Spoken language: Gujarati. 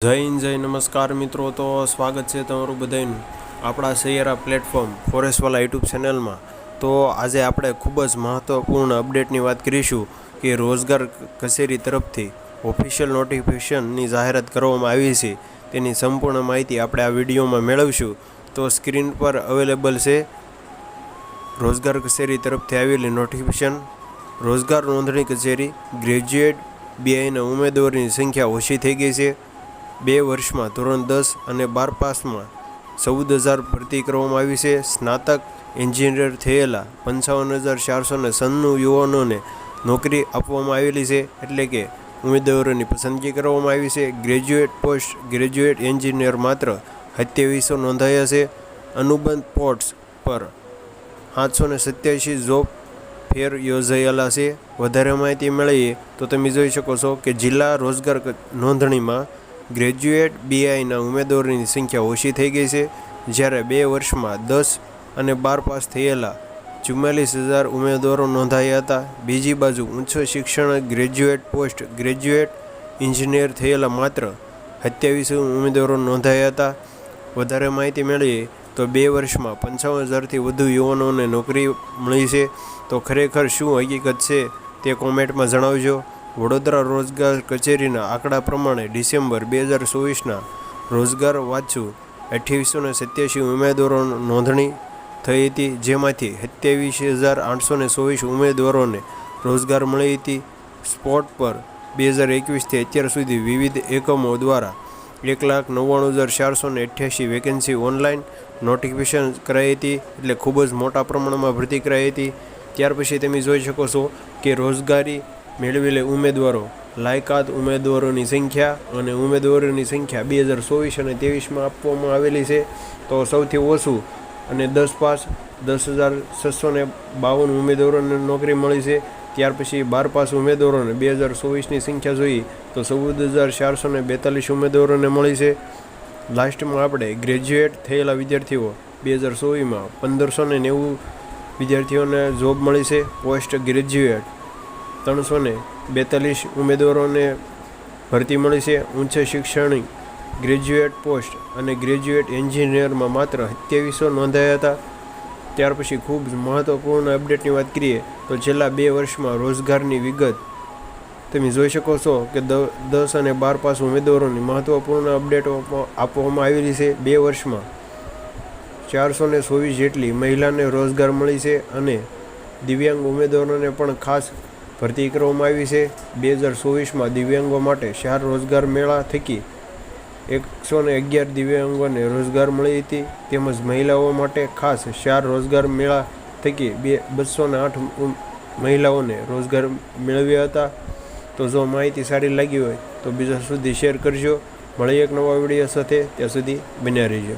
જય હિન્દ જય નમસ્કાર મિત્રો, તો સ્વાગત છે તમારું બધાનું આપણા સૈયારા પ્લેટફોર્મ ફોરેસ્ટવાલા યુટ્યુબ ચેનલમાં. તો આજે આપણે ખૂબ જ મહત્ત્વપૂર્ણ અપડેટની વાત કરીશું કે રોજગાર કચેરી તરફથી ઓફિશિયલ નોટિફિકેશનની જાહેરાત કરવામાં આવી છે. તેની સંપૂર્ણ માહિતી આપણે આ વિડીયોમાં મેળવીશું. તો સ્ક્રીન પર અવેલેબલ છે રોજગાર કચેરી તરફથી આવેલી નોટિફિકેશન. રોજગાર નોંધણી કચેરી ગ્રેજ્યુએટ બીઆઈના ઉમેદવારોની સંખ્યા ઓછી થઈ ગઈ છે. 2 વર્ષમાં ધોરણ 10 અને 12 પાસમાં 14,000 ભરતી કરવામાં આવી છે. સ્નાતક એન્જિનિયર થયેલા 55,496 યુવાનોને નોકરી આપવામાં આવેલી છે. એટલે કે ઉમેદવારોની પસંદગી કરવામાં આવી છે. ગ્રેજ્યુએટ પોસ્ટ ગ્રેજ્યુએટ એન્જિનિયર માત્ર 2700 નોંધાયા છે. અનુબંધ પોસ્ટ પર 787 જોબ ફેર યોજાયેલા છે. વધારે માહિતી મેળવીએ તો તમે જોઈ શકો છો કે જિલ્લા રોજગાર નોંધણીમાં ગ્રેજ્યુએટ બીઆઈના ઉમેદવારોની સંખ્યા ઓછી થઈ ગઈ છે. જ્યારે 2 વર્ષમાં 10 અને 12 પાસ થયેલા 44,000 ઉમેદવારો નોંધાયા હતા. બીજી બાજુ ઉચ્ચ શિક્ષણ ગ્રેજ્યુએટ પોસ્ટ ગ્રેજ્યુએટ એન્જિનિયર થયેલા માત્ર 27 ઉમેદવારો નોંધાયા હતા. વધારે માહિતી મેળવીએ તો 2 વર્ષમાં 55,000થી વધુ યુવાનોને નોકરી મળી છે. તો ખરેખર શું હકીકત છે તે કોમેન્ટમાં જણાવજો. વડોદરા રોજગાર કચેરીના આંકડા પ્રમાણે ડિસેમ્બર 2024ના રોજગાર વાંચુ 2887 ઉમેદવારો નોંધણી થઈ હતી, જેમાંથી 27,824 ઉમેદવારોને રોજગાર મળી હતી. સ્પોટ પર 2021થી અત્યાર સુધી વિવિધ એકમો દ્વારા 1,99,488 વેકેન્સી ઓનલાઈન નોટિફિકેશન કરાઈ હતી. એટલે ખૂબ જ મોટા પ્રમાણમાં ભરતી કરાઈ હતી. ત્યાર પછી તમે જોઈ શકો છો કે રોજગારી મેળવેલા ઉમેદવારો, લાયકાત ઉમેદવારોની સંખ્યા અને ઉમેદવારોની સંખ્યા 2024 અને 23માં આપવામાં આવેલી છે. તો સૌથી ઓછું અને 10 પાસ 10,652 ઉમેદવારોને નોકરી મળી છે. ત્યાર પછી 12 પાસ ઉમેદવારોને 2024ની સંખ્યા જોઈએ તો 14,442 ઉમેદવારોને મળી છે. લાસ્ટમાં આપણે ગ્રેજ્યુએટ થયેલા વિદ્યાર્થીઓ 2024માં 1,590 વિદ્યાર્થીઓને જોબ મળી છે. પોસ્ટ ગ્રેજ્યુએટ 342 ઉમેદવારોને ભરતી મળી છે. ઉચ્ચ શિક્ષણ ગ્રેજ્યુએટ પોસ્ટ અને ગ્રેજ્યુએટ એન્જિનિયરમાં માત્ર 2700 નોંધાયા હતા. ત્યાર પછી ખૂબ મહત્ત્વપૂર્ણ અપડેટની વાત કરીએ તો છેલ્લા 2 વર્ષમાં રોજગારની વિગત તમે જોઈ શકો છો કે 10 અને 12 પાસ ઉમેદવારોની મહત્ત્વપૂર્ણ અપડેટો આપવામાં આવેલી છે. 2 વર્ષમાં 424 જેટલી મહિલાને રોજગાર મળી છે અને દિવ્યાંગ ઉમેદવારોને પણ ખાસ ભરતી કરવામાં આવી છે. 2024માં દિવ્યાંગો માટે 4 રોજગાર મેળા થકી 111 દિવ્યાંગોને રોજગાર મળી હતી. તેમજ મહિલાઓ માટે ખાસ 4 રોજગાર મેળા થકી 208 મહિલાઓને રોજગાર મેળવ્યા હતા. તો જો માહિતી સારી લાગી હોય તો બીજા સુધી શેર કરજો. મળીએ એક નવા વિડીયો સાથે. ત્યાં સુધી બન્યા રહેજો.